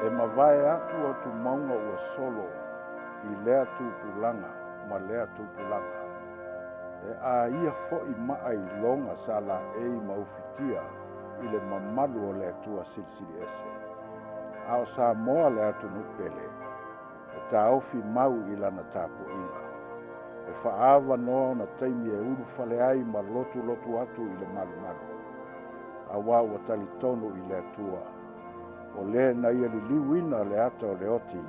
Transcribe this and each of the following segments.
E mavae atu o tu maunga ua solo I lea tupulanga ma lea tupulanga. E a ia fo'i maa I longa sa la ei maufitia I le mamalu o le atua silisili ese. A o sa moa le atu nupele. E ta ofi mau I lana tapo ina. E whaava noa na taimi e uru fale ai ma lotu atu I le malu malu. A wā ua tali tonu I le atua. O le na ia li liwina le ata o le oti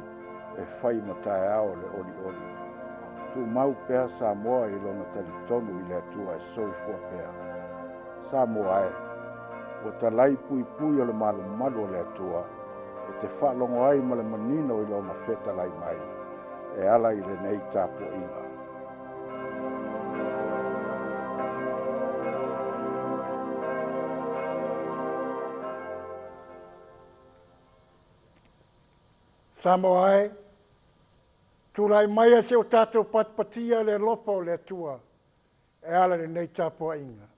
e whai matae ao le oli oli. Tu mau pea sa moa I lona tali tonu I le atua e soi fua pea. Sa moa e, o talai pui pui o le malu malu o le atua, e te whalongo ai ma le manino I lona feta lai mai, e ala I le nei tapo inga. Samoai, tulai mai se o tātou patpatia le lopo le tua, e ala le nei tāpua inga.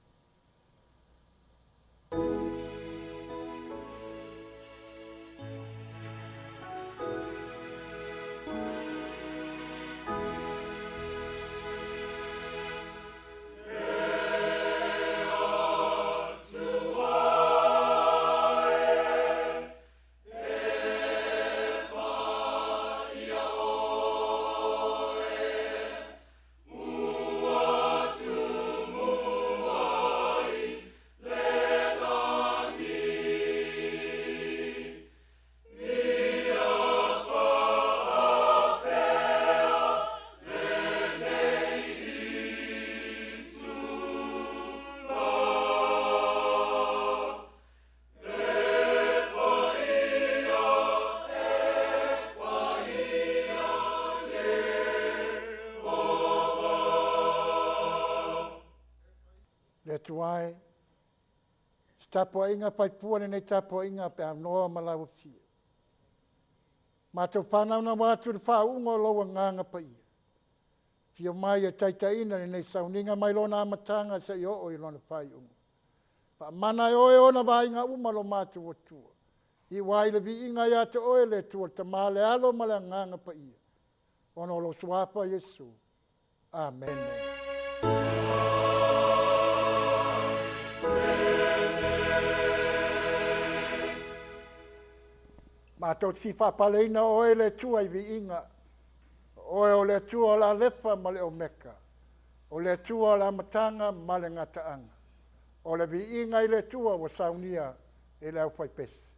Le tuai, tapua inga pai puane nei tapua inga pe anoa malawa fia. Mātou whanau na wātu le whaunga loa nganga pa ia. Fia mai e taitaina nei sauninga mai lona amatanga sa I o lona whai unga. Pa mana e oe ona wā inga umalo mātou o tua. I wai le vi inga ia te oe le tua ta male alo male nganga pa ia. Ono lo suapa Yesu. Amen. Mātou si whapaleina oe le tua I vi inga. Oe o le tua la lefa ma le o meka. O le tua la matanga ma le ngataanga. O le vi inga I le tua wa saunia e le au whai pesi.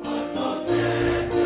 Matotete,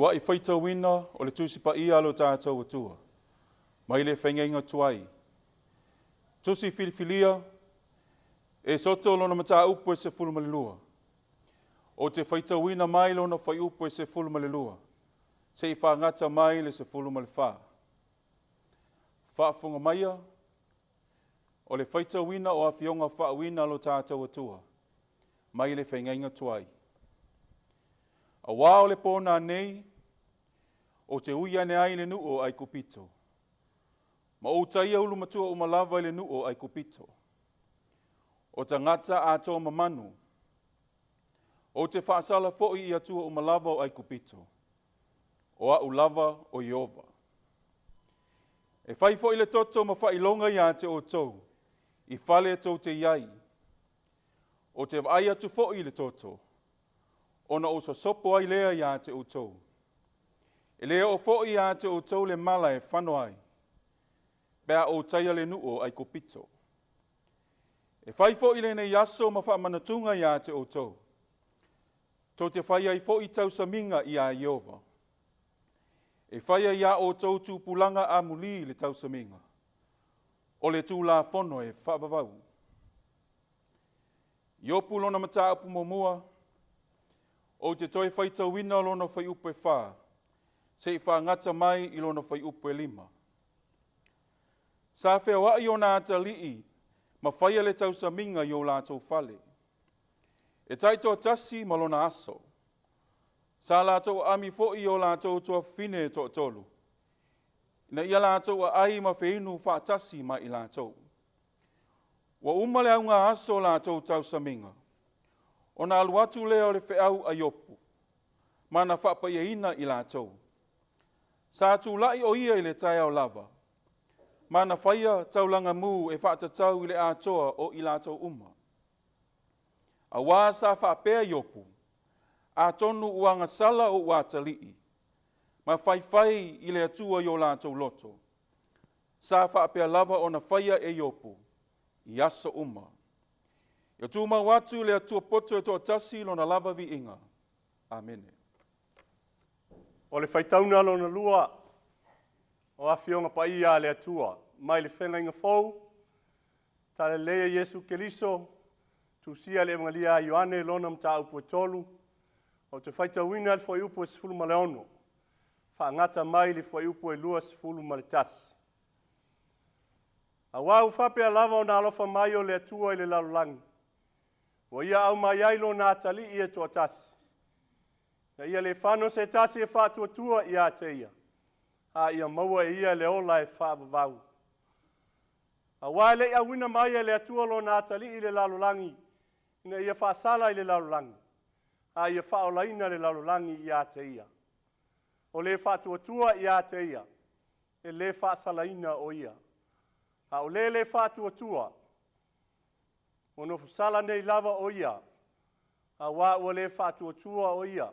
lua I whaitauina o le tusi pa ia lo tātou atua. Mai le whengenga tuai. Tusi filifilia, e soto lona mata upo e se fulu malilua. O te whaitauina mai lona whai upo e se fulu malilua. Se I whangata mai le se fulu maliwha. Whaafunga maia, o le whaitauina o awhionga whaawina lo tātou atua. Mai le whengenga tuai. A wā o le pōna nei, o te uia ne ai le nuo ai kupito. Ma o taia ulu matua o malawa i le nuo ai kupito. O ta ngata a tō mamanu. O te whaasala fo'i I atua o malawa o ai kupito. O a ulava o Iova. E whai fo'i le toto ma whai longa ia te o tau. I whale tau te iai. O te vai atu fo'i le toto. Ona o so sopo ai lea ia te o tau. E lea o fo'i ia te o tau le mala e whanoai. Pea o taia le nuo ai kopito. E whai fo'i le nei aso ma wha manatunga ia te o tau. Tau te whai ai fo'i tau saminga ia Iova. E whai ai ia o tau tūpulanga a muli le tau saminga. O le tū la whono e whaavavau. Iopu lona mata upu momua. O te toi whaitauina lona whai upo e wha. Se I whangata mai I lona whai upo e 5. Sa whea I o nā ata lii, ma whaia le tau saminga I o lātou whale. E taitoa tasi ma lona aso. Sa lātou ami fo'i o lātou tua whine to tolu. Na ia lātou a ai ma wheinu whaatasi ma I lātou. Wa umale au ngā aso lātou tau saminga. O nā aluatu leo le wheau a iopu. Mana whaapaia I lātou. Sa atu lai o ia I le tai au lava. Mana whaia taulanga mū e whaatatau I le atoa o I lātou uma. A wā sa whaapea iopu. A tonu uanga sala o watalii. Ma whai I le atua I o lātou loto. Sa whaapea lava o na whaia e iopu. I asa uma. Ia tūma watu le atua poto e toa tasi lona lava vi inga. Amen. O le whaitauna lona lua, o awhionga pa ia le atua, mai le whenga inga fau, ta le lea Jesu Keliso, tu sia le evangelia Ioane lona mta upu e tolu, o te whaitauina le whai upu e sifulu ma le ono, whaangata mai le whai upu e lua sifulu ma le tasi. A wau whapea lava o nā alofa mai o le atua I le lalulangi. O ia au mai ai lo nā tali I e toa tasi. Na ia le whano se tasi e whātua tua I a te ia. A ia maua e ia le ola e whaavavau. A wai le ia wina mai e le atua lo nā tali I le lalulangi. Ina ia whaasala I le lalulangi. A ia whaolaina le lalulangi I a te ia. O le whātua tua I a te ia. E le whaasalaina o ia. A o le whātua tua. O no sala nei lava o ia. A wā o le whātua tua o ia.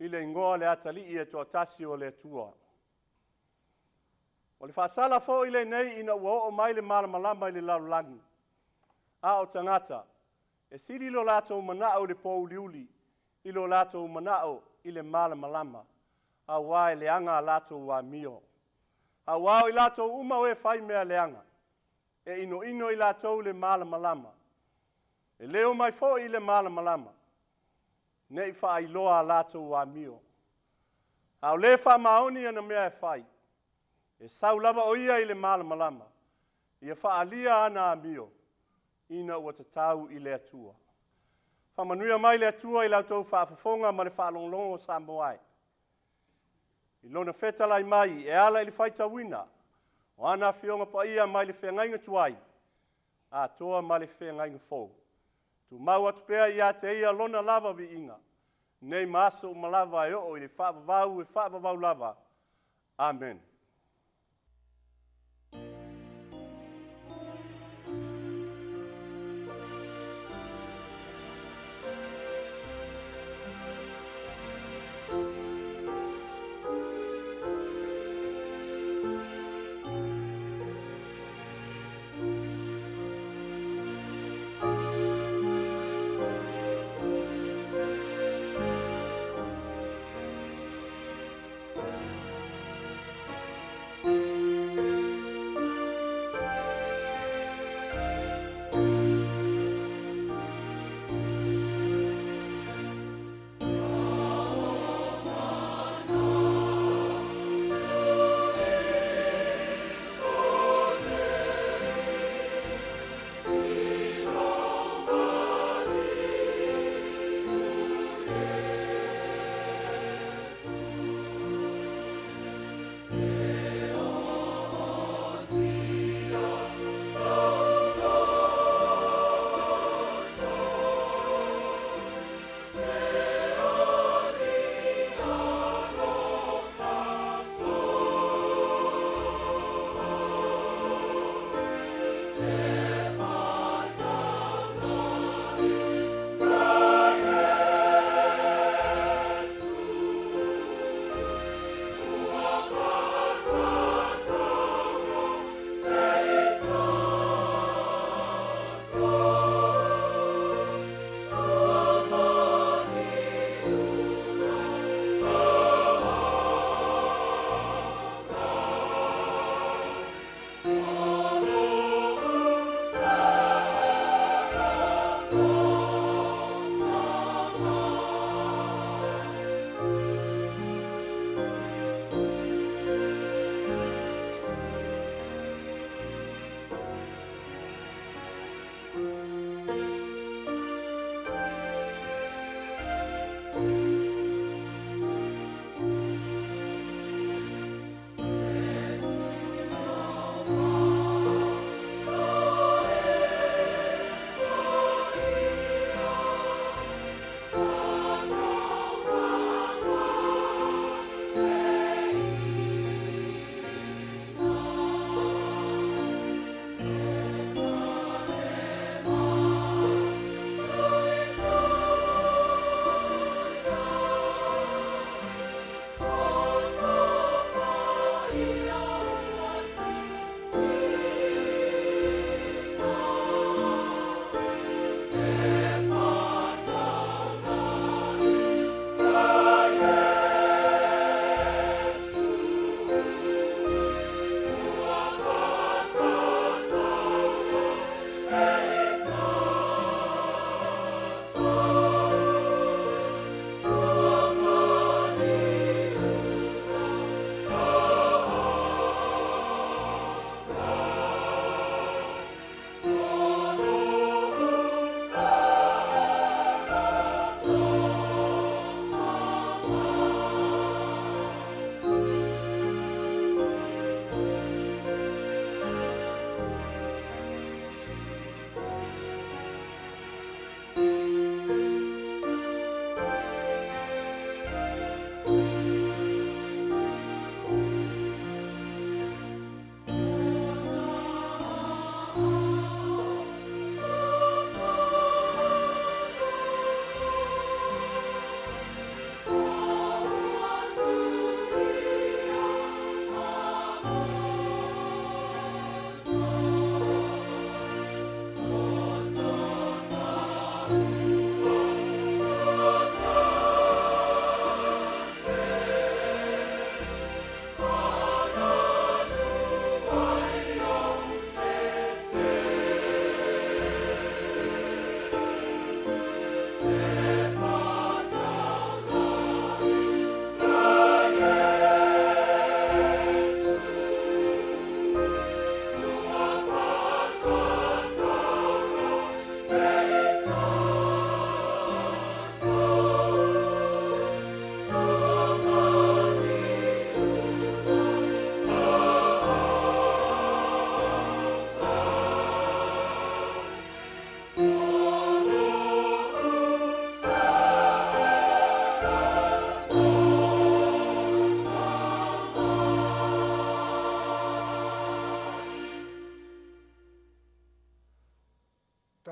I le ingoa le atali I e toa tasi o le tua. O le whaasala fo I le nei ina ua o mai le malamalama I le lalulangi. A o tangata. E siri lo lātou manao le pō uliuli. I lo lātou manao I le malamalama. A wā e leanga lātou wā mio. A wā I lātou uma o e whai mea leanga. E ino I lātou le malamalama. E leo mai fo I le malamalama. Ne I wha iloa lātou wā mio. A o le wha maoni ana mea e whai. E sau lava o ia I le malamalama. Ia wha alia ana a mio. Ina ua te tau I le atua. Wha manuia mai le atua I lātou wha afafonga ma le wha longlongo sa moai. I lona whetalai mai e ala I le whaitawina. O ana whionga pa ia mai le whengainga tuai. A toa mai le whengainga fōu. Tu mau atu pēa I a te ia lona lava vi inga. Nei maso malava e o I le whaavavau lava. Amen.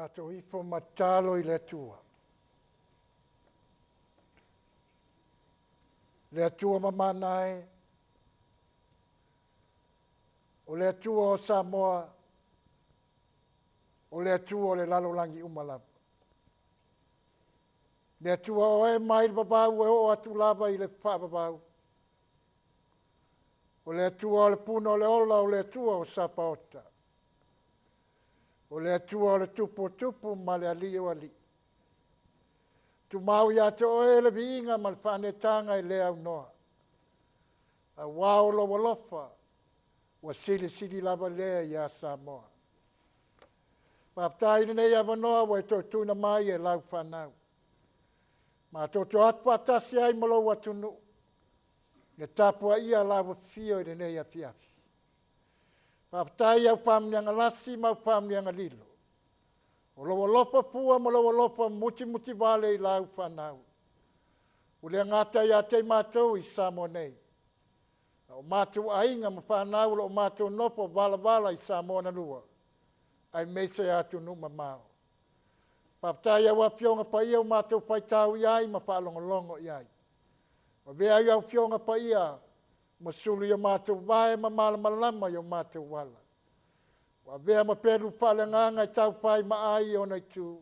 Tātou ifo matalo I le atua. Le atua mamanae, o le atua o Samoa, o le atua o le lalolangi umalapa. Le atua o e mai le babau e o atu lava I le whaababau. O le atua o le puna o le ola o le atua o Sapaota. O le atua o le tupu ma le ali o ali. Tu mau ia te oe le viinga ma le whanetanga I le au noa. A wao lo walofa, wa sili lava lea ia Samoa. Paaptai nei a wanoa wa to tuna mai e lau whanau. Ma to atpatasi ai malo watunu. E tapua ia lava fio I nei a piafi. Paaptai au pamnianga lasi ma pamnianga lilo. O lo lopa pua mo lo lopa muti vale I lau whanau. Ule ngata ia te mātou I Samoa nei. O mātou ainga ma whanau o mātou nopo vala I Samoa na lua. ai mese atu numa mao. Papatai au apionga pa ia o mātou paitau iai ma whaalongolongo iai. O vea iau fionga pa ia ma sulu i o mātou vae ma malamalama i o mātou wala. Wa vea ma peru whalenganga i tau pai ma ai o nei tū.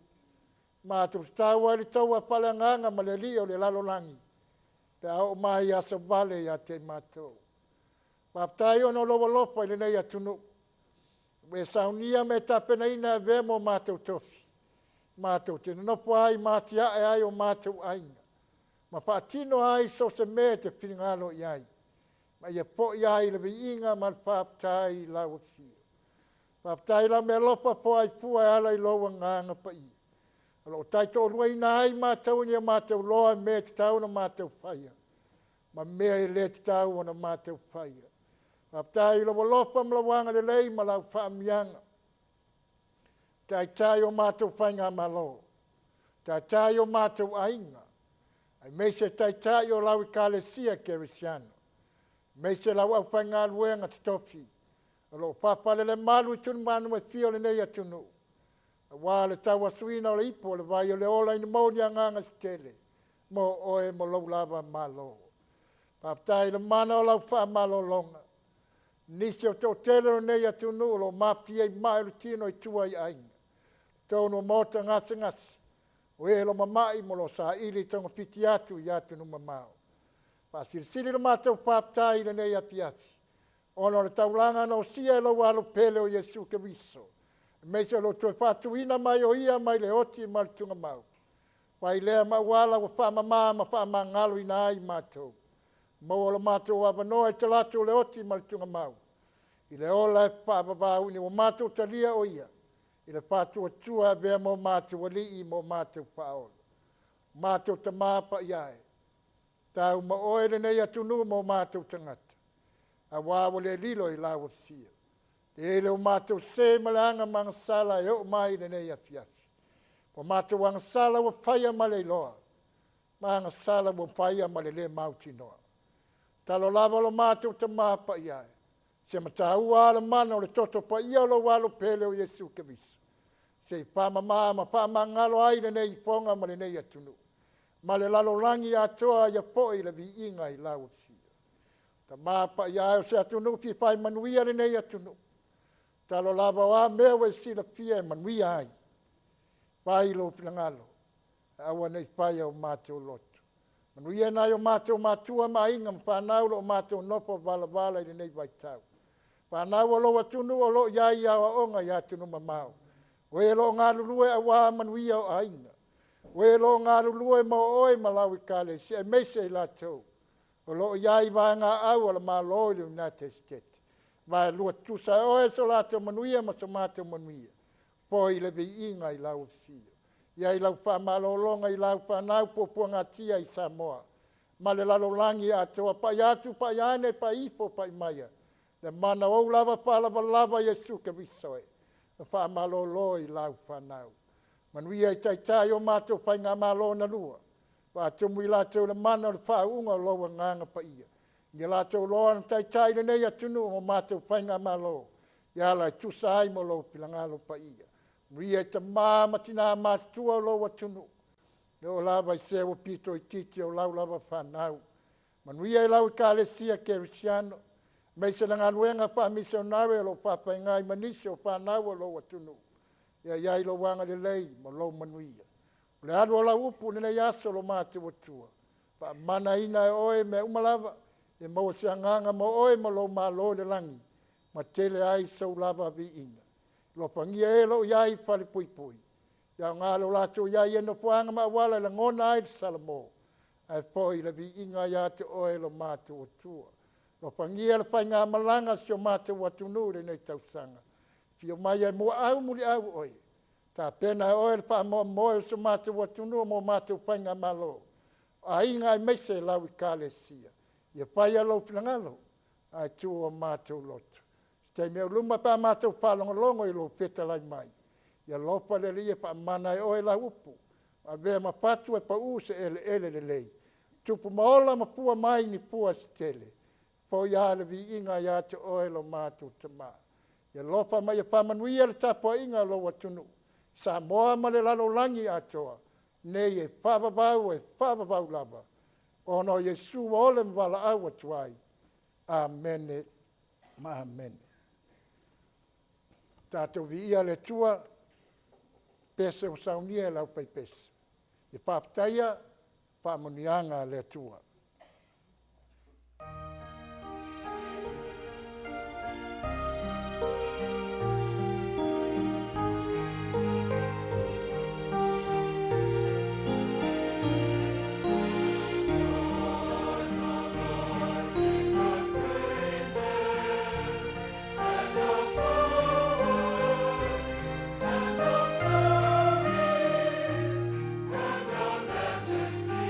Mātou tau ali tau a whalenganga ma le li o le lalolangi. Pe au mai asa vale ia te mātou. Papatai o no lowa lopa i le nei atunu. We saunia me tapena ina ve mo mātou tofi. Mātou te nopo ai māti ai o mātou ainga. Ma whaatino ai so se me te piringalo i ai. Ma ia po i ai le inga ma papatai lau fia. Papatai la me lopa po ai pua e ala i loa nganga pa i. Alo taito o rua ina ai mātou ni a mātou loa me te tau na mātou whaia. Ma mea i le te tau na mātou whaia. Papatai loa lopa mlawanga le lei ma lau whaamianga. Tai o mātou whainga malo. Tai o mātou ainga. Ai meise tai o lau i kālesia kerisiano. Meise lau au whainga luenga te topi. Alo papale le malu i tunu manu e fio le nei atunu. Wā le tau asuina o le ipo le vai o le ola ina mauni anganga stele. Mo oe mo lau lava malo. Papatai le mana o lau wha malo longa. Nisi o tō tele o nei atunu lo mafia i mai le tino i tua i ainga. Tōno mota ngasi. O e lo mamai mo lo sa ili tonga piti atu i atu numa mao. Pasirisiri le mātou papatai le nei api api. Ono le taulanga no sia e lo walo pele o Yesu Keriso. Meise lo tue patuina mai o ia mai le oti mai le tunga mau. Pai lea mauala wa whaamama ma whaamangalo ina ai mātou. Mau lo mātou wavanoa e te latu le oti mai le tunga mau. I le ola e whaapapau ni o mātou talia o ia. I le pātua tua vea mo mātou alii mo mātou whaola. Mātou ta māpa iai. Tau ma oe le nei atunu mo mātou tangata. A wāwa le lilo i lawa fia. Te ele o mātou se malanga mga sala e o mai le nei afiafi. O mātou wanga sala wa whaia ma le loa. Mga sala wa whaia ma le mauti noa. Talo lava lo mātou ta māpa iai. Se mataua ala mana o le toto pa ia lo walo pele o Yesu Keriso. Se pāmama ma pāmangalo ai le nei fonga ma le nei atunu. Ma le lalolangi atoa ia po i le vi inga i lau fia. Ta māpa ia o se atunu pi pai manuia le nei atunu. Talo lava o a mea we sila fia e manuia ai. Pai lo pinangalo. Awa nei pai au mātou loto. Manuia nai o mātou mātua ma inga mpānau lo mātou nopo vala i le nei vaitau. Pānau o lo atunu o lo iai awa onga i atunu mamau. We lo ngā lulue a wā manuia o ainga. We lo ngā lulue ma oe malau i kāle si e meise i lātou. O lo iai vā ngā au ala mā loi le United States. Vā lua tusa oe so lātou manuia ma so mātou manuia. Po i le vi inga i lau fia. Iai lau wha malolonga i lau whanau popua ngā tia i Samoa. Ma le lalolangi atoa pa iatu pa iane pa ifo pa imaia. Le mana o lava pa lava Yesu Keriso e. Wha malolo i lau whanau. Manuia i taitai o mātou pai ngā malo na lua. Wha tumu i lātou le mana le whaunga loa nganga pa ia. Ni lātou loa na taitai le nei atunu o mātou pai ngā malo. Ia lai tusa ai mo lo pilangalo pa ia. Manuia i ta māmatina mātua loa tunu. Leo lava i sewa pito i titi o lau lava whanau. Manuia i lau i kālesia kerisiano. Mei se langa luenga wha misionare lo papa ngai manise o whanau o lo atunu. Ia iai lo wanga le lei mo lo manuia. Le adu o la upu nene yaso lo mate watua. Pa mana ina e oe me umalava. E mo se anganga mo oe mo lo malo le langi. Ma tele ai sau lava vi inga. Lo pangia e lo iai whare pui pui. Ia ngā lo lato iai e no puanga ma wala la ngona ai salamo. Ai poi la vi inga ia te oe lo mate watua. Lo pangia le pai ngā malanga si o mate watunu le nei tausanga. Fio mai e mua au muli au oe. Ta pena oe le pa mo moe so mate watunu mo mate o pai ngā malo. A inga e meise lau i kālesia. Ia pai a lau pinangalo. Ai tu o mate o loto. Stei mea luma pa mate o palongolongo i lo peta lai mai. Ia lopa le lia pa mana e oe la upu. A vea ma patu e pa use ele le lei. Tupu maola ma pua mai ni pua stele. Po ia le vi inga ia te oe lo mātou te mā. Ia lopa mai e pamanuia le tapuaʻiga lo atunu. Sa moa ma le lalolangi atoa. Nei e whaavavau lava. Ono Iesu ole mwala au atu ai. Amene, ma amene. Tātou vi ia le tua, pese o saunia e lau pai pese. I pāptaia, pāmunianga le tua. Majesty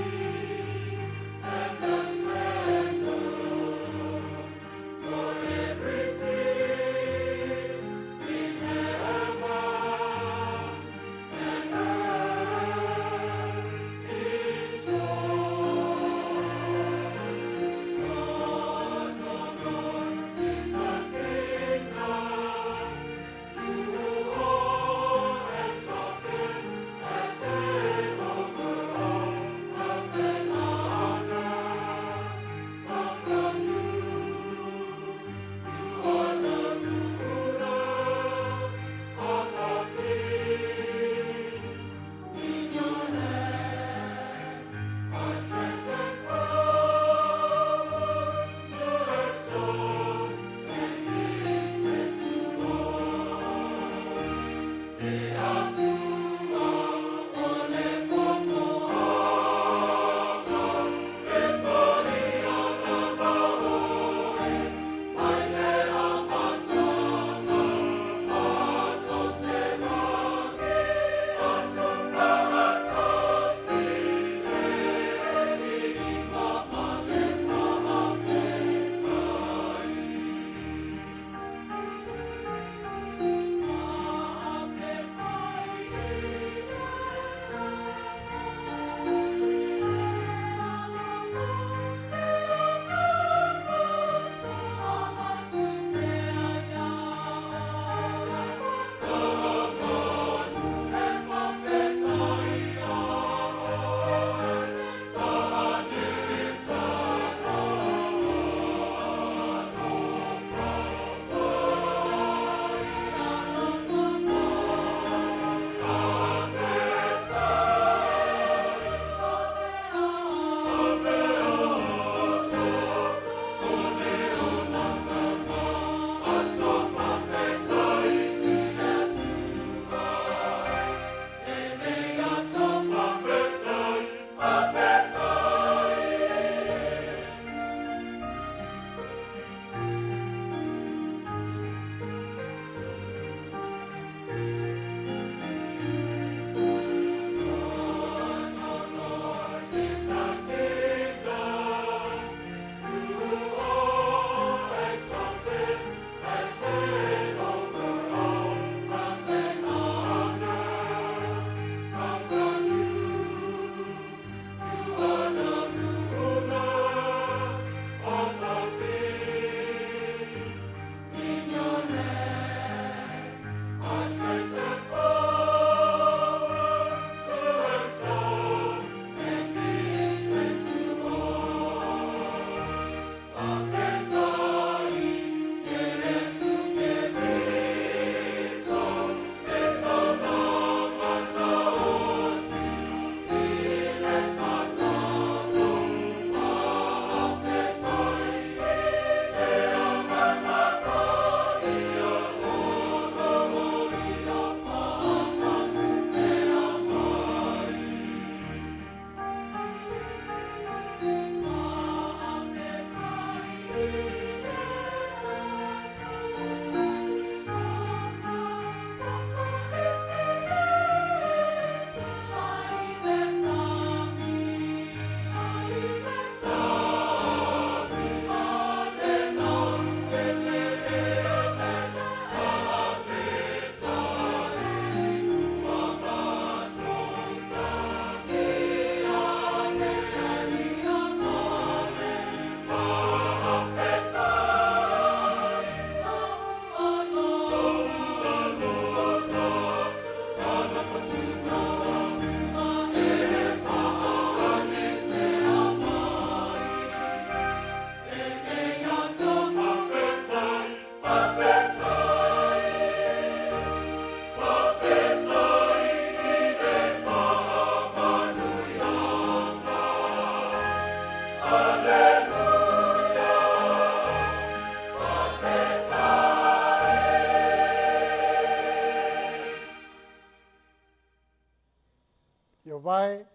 Ia vai,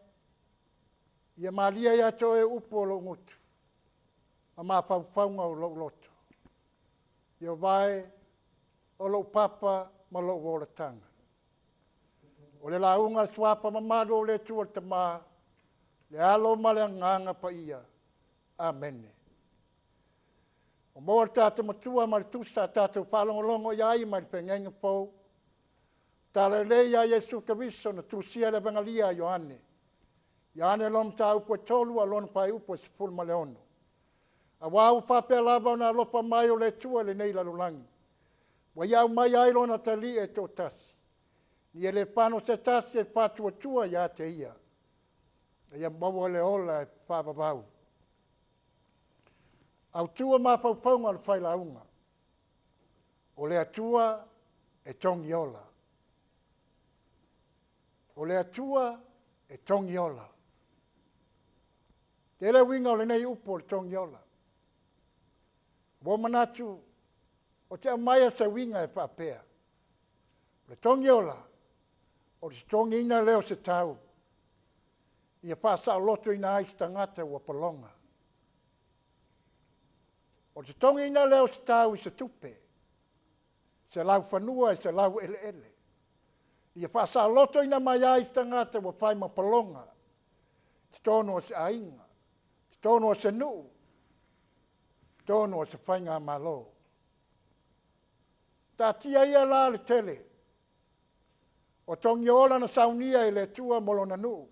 ia maria ia to e upo o lo ngutu. A mā paupaunga o lo loto. Ia vai, o lo papa ma lo wolatanga. O le launga swapa mamado o le tua te mā, le alo ma le nganga pa ia. Amen. O moa tātou matua ma le tusa tātou whalongolongo iai ma le pengenga pou. Tāle leia Jesu Karisto na tusia le vangalia Ioane. Ioane lom tā upo tolu a lona pai upo sifuru ma le ono. A wau pape lava na lopa mai o le tua le nei lalulangi. Wa iau mai ai lona tali e tō tasi. Ni e le pano se tasi e patua tua ia te ia. E ia maua le ola e whababau. Au tua mā paupaunga le whai launga. O le atua e tongi ola. O le atua e tongi ola. Te le winga o le nei upo le tongi ola. Wo manatu o te amaia sa winga e whapea. Le tongi ola. O le tongi ina leo se tau. Ia pasa o loto ina ais tangata ua palonga. O te tongi ina leo se tau i se tupe. Se lau whanua e se lau ele ele. Ia pasa o loto ina mai ais tangata ua pai ma palonga. Te tono o se ainga. Te tono o se nuu. Te tono o se whainga malo. Tā tia ia la le tele. O tongi ola na saunia i le tua molona nuu.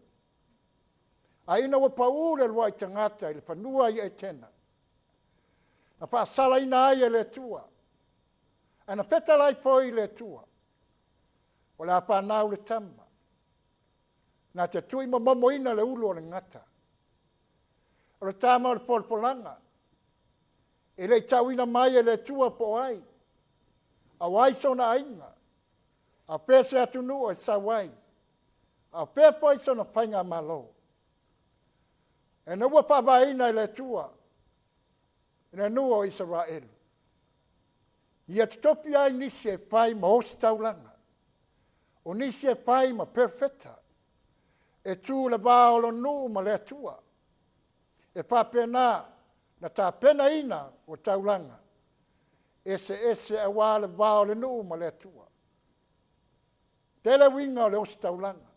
A ina wa pau le lua i tangata i le whanua i e tena. Na wha sala ina ai e le tua. Ana peta lai po i le tua. O le apa nau le tama. Na te tui ma momo ina le ulu o le ngata. O le tama o le polpolanga. E le tau ina mai e le tua po ai. A wai sona ainga. A pese atu nua e sa wai. A pepo i sona whainga malo. E na ua pawaina i le tua. E na nua o Israel. Ia te topi ai nisi e pai ma osi taulanga. O nisi e pai ma perfecta. E tu le vaolo nuu ma le tua. E papena na ta pena ina o taulanga. Ese a wale vaole nuu ma le tua. Tele winga o le osi taulanga.